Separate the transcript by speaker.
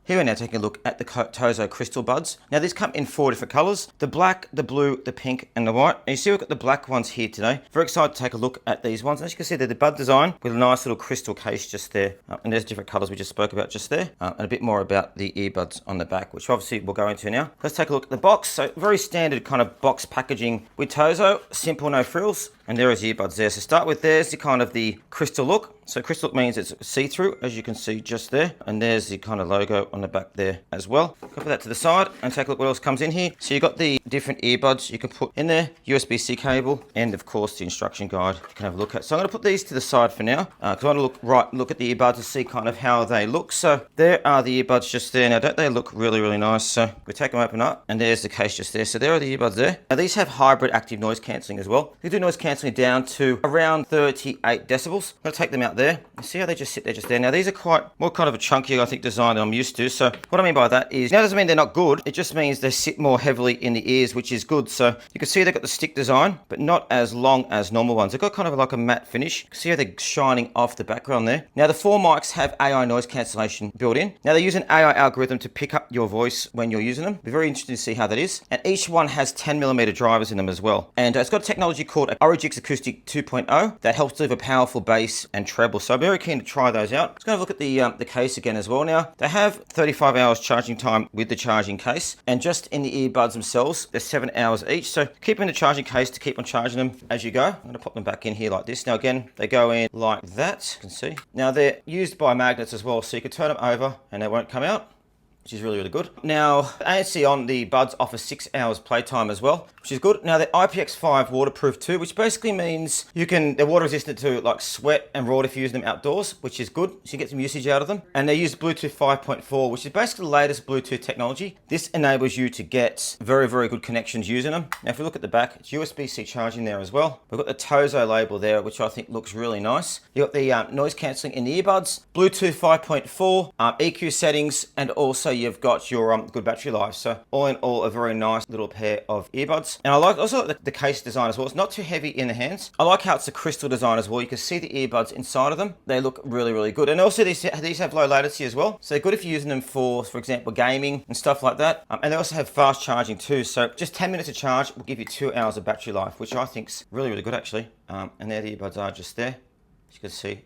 Speaker 1: Here we're now taking a look at the Tozo Crystal Buds. Now these come in 4 different colours: the black, the blue, the pink and the white. And you see we've got the black ones here today. Very excited to take a look at these ones. And as you can see, they're the bud design with a nice little crystal case just there. And there's different colours we just spoke about just there. And a bit more about the earbuds on the back, which obviously we'll go into now. Let's take a look at the box. So very standard kind of box packaging with Tozo. Simple, no frills. And there is the earbuds there. So start with, there's the kind of the crystal look. So crystal look means it's see-through, as you can see just there. And there's the kind of logo on the back there as well. Go put that to the side and take a look what else comes in here. So you've got the different earbuds you can put in there, USB-C cable, and of course the instruction guide you can have a look at. So I'm going to put these to the side for now, because I want to look at the earbuds to see kind of how they look. So there are the earbuds just there. Now don't they look really, really nice? So we take them open up, and there's the case just there. So there are the earbuds there. Now these have hybrid active noise cancelling as well. You do noise cancelling down to around 38 decibels. I'm going to take them out there. You see how they just sit there just there. Now these are quite more kind of a chunky, I think, design than I'm used to. So what I mean by that is, now doesn't mean they're not good. It just means they sit more heavily in the ears, which is good. So you can see they've got the stick design, but not as long as normal ones. They've got kind of like a matte finish. You can see how they're shining off the background there. Now the 4 mics have AI noise cancellation built in. Now they use an AI algorithm to pick up your voice when you're using them. Be very interesting to see how that is. And each one has 10mm drivers in them as well. And it's got a technology called Origix Acoustic 2.0 that helps deliver powerful bass and treble. So I'm very keen to try those out. Let's go have a look at the case again as well. Now they have 35 hours charging time with the charging case, and just in the earbuds themselves they're 7 hours each. So keep in the charging case to keep on charging them as you go. I'm going to pop them back in here like this. Now again, they go in like that, you can see. Now they're used by magnets as well, so you can turn them over and they won't come out, which is really, really good. Now, ANC on the buds offers 6 hours playtime as well, which is good. Now, they're IPX5 waterproof too, which basically means they're water resistant to like sweat and water if you use them outdoors, which is good. So you get some usage out of them. And they use Bluetooth 5.4, which is basically the latest Bluetooth technology. This enables you to get very, very good connections using them. Now, if we look at the back, it's USB-C charging there as well. We've got the Tozo label there, which I think looks really nice. You've got the noise cancelling in the earbuds, Bluetooth 5.4, EQ settings, and also you've got your good battery life. So all in all, a very nice little pair of earbuds. And I like also the case design as well. It's not too heavy in the hands. I like how it's a crystal design as well. You can see the earbuds inside of them. They look really, really good. And also these have low latency as well. So they're good if you're using them for example, gaming and stuff like that. And they also have fast charging too. So just 10 minutes of charge will give you 2 hours of battery life, which I think's really, really good actually. And there the earbuds are just there, as you can see.